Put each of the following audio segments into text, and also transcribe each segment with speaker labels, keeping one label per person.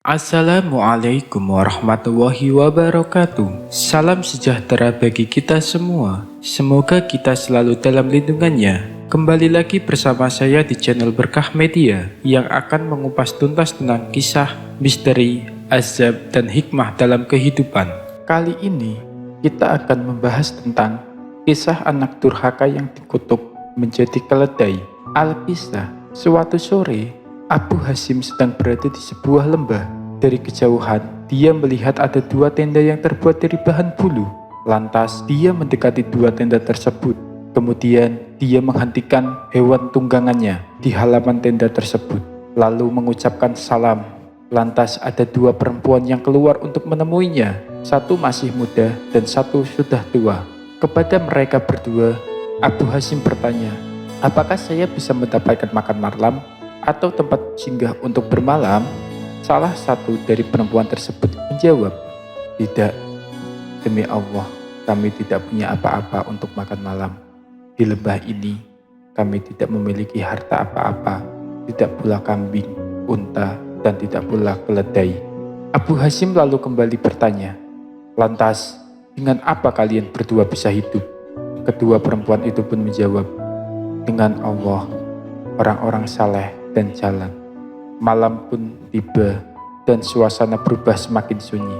Speaker 1: Assalamualaikum warahmatullahi wabarakatuh. Salam sejahtera bagi kita semua. Semoga kita selalu dalam lindungannya. Kembali lagi bersama saya di channel Berkah Media yang akan mengupas tuntas tentang kisah, misteri, azab, dan hikmah dalam kehidupan. Kali ini kita akan membahas tentang kisah anak durhaka yang dikutuk menjadi keledai. Alkisah, suatu sore Abu Hasyim sedang berada di sebuah lembah. Dari kejauhan, dia melihat ada dua tenda yang terbuat dari bahan bulu. Lantas, dia mendekati dua tenda tersebut. Kemudian, dia menghentikan hewan tunggangannya di halaman tenda tersebut, lalu mengucapkan salam. Lantas, ada dua perempuan yang keluar untuk menemuinya. Satu masih muda dan satu sudah tua. Kepada mereka berdua, Abu Hasyim bertanya, "Apakah saya bisa mendapatkan makan malam atau tempat singgah untuk bermalam?" Salah satu dari perempuan tersebut menjawab, "Tidak, demi Allah, kami tidak punya apa-apa untuk makan malam. Di lembah ini, kami tidak memiliki harta apa-apa, tidak pula kambing, unta, dan tidak pula keledai." Abu Hasyim lalu kembali bertanya, "Lantas, dengan apa kalian berdua bisa hidup?" Kedua perempuan itu pun menjawab, "Dengan Allah, orang-orang saleh dan jalan." Malam pun tiba dan suasana berubah semakin sunyi.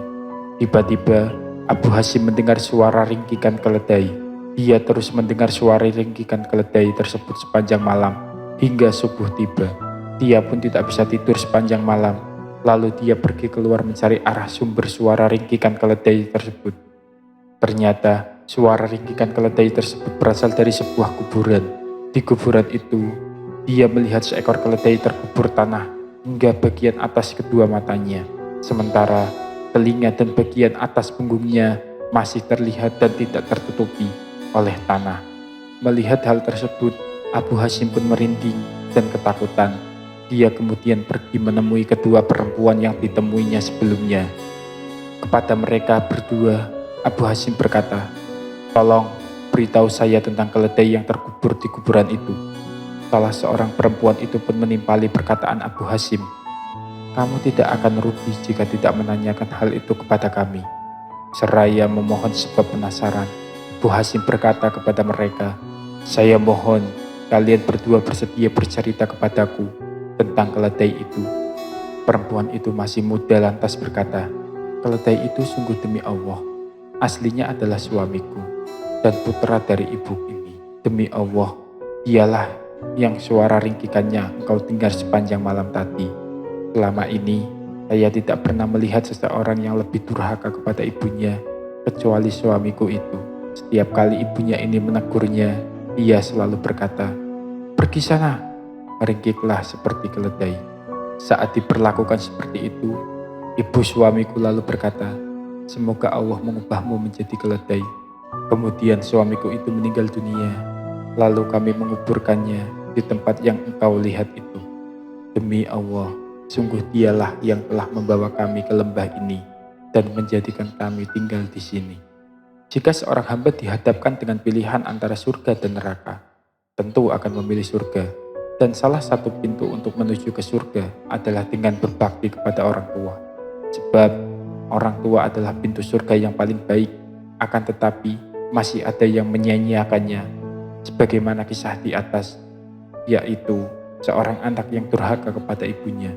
Speaker 1: Tiba-tiba Abu Hasyim mendengar suara ringkikan keledai. Dia terus mendengar suara ringkikan keledai tersebut sepanjang malam hingga subuh tiba. Dia pun tidak bisa tidur sepanjang malam. Lalu dia pergi keluar mencari arah sumber suara ringkikan keledai tersebut. Ternyata suara ringkikan keledai tersebut berasal dari sebuah kuburan. Di kuburan itu, dia melihat seekor keledai terkubur tanah hingga bagian atas kedua matanya. Sementara telinga dan bagian atas punggungnya masih terlihat dan tidak tertutupi oleh tanah. Melihat hal tersebut, Abu Hasyim pun merinding dan ketakutan. Dia kemudian pergi menemui kedua perempuan yang ditemuinya sebelumnya. Kepada mereka berdua, Abu Hasyim berkata, "Tolong beritahu saya tentang keledai yang terkubur di kuburan itu." Salah seorang perempuan itu pun menimpali perkataan Abu Hasyim, "Kamu tidak akan rugi jika tidak menanyakan hal itu kepada kami." Seraya memohon sebab penasaran, Abu Hasyim berkata kepada mereka, "Saya mohon kalian berdua bersedia bercerita kepadaku tentang keledai itu." Perempuan itu masih muda lantas berkata, "Keledai itu sungguh demi Allah, aslinya adalah suamiku dan putra dari ibu ini. Demi Allah, dialah yang suara ringkikannya engkau dengar sepanjang malam tadi. Selama ini, saya tidak pernah melihat seseorang yang lebih durhaka kepada ibunya, kecuali suamiku itu. Setiap kali ibunya ini menegurnya, ia selalu berkata, 'Pergi sana,' meringkiklah seperti keledai." Saat diperlakukan seperti itu, ibu suamiku lalu berkata, "Semoga Allah mengubahmu menjadi keledai." Kemudian suamiku itu meninggal dunia. Lalu kami menguburkannya di tempat yang engkau lihat itu. Demi Allah, sungguh dialah yang telah membawa kami ke lembah ini dan menjadikan kami tinggal di sini. Jika seorang hamba dihadapkan dengan pilihan antara surga dan neraka, tentu akan memilih surga. Dan salah satu pintu untuk menuju ke surga adalah dengan berbakti kepada orang tua. Sebab orang tua adalah pintu surga yang paling baik, akan tetapi masih ada yang menyia-nyiakannya. Sebagaimana kisah di atas, yaitu seorang anak yang durhaka kepada ibunya.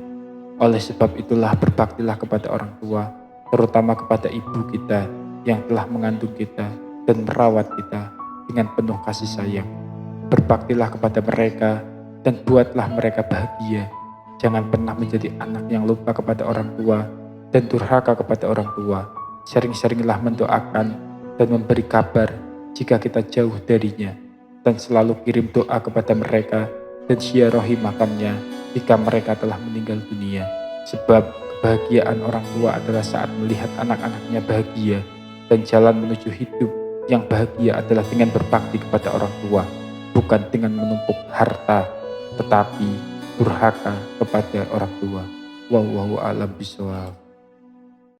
Speaker 1: Oleh sebab itulah berbaktilah kepada orang tua, terutama kepada ibu kita yang telah mengandung kita dan merawat kita dengan penuh kasih sayang. Berbaktilah kepada mereka dan buatlah mereka bahagia. Jangan pernah menjadi anak yang lupa kepada orang tua dan durhaka kepada orang tua. Sering-seringlah mendoakan dan memberi kabar jika kita jauh darinya. Dan selalu kirim doa kepada mereka dan ziarahi makamnya jika mereka telah meninggal dunia. Sebab kebahagiaan orang tua adalah saat melihat anak-anaknya bahagia, dan jalan menuju hidup yang bahagia adalah dengan berbakti kepada orang tua, bukan dengan menumpuk harta, tetapi durhaka kepada orang tua. Wallahu a'lam bishawab.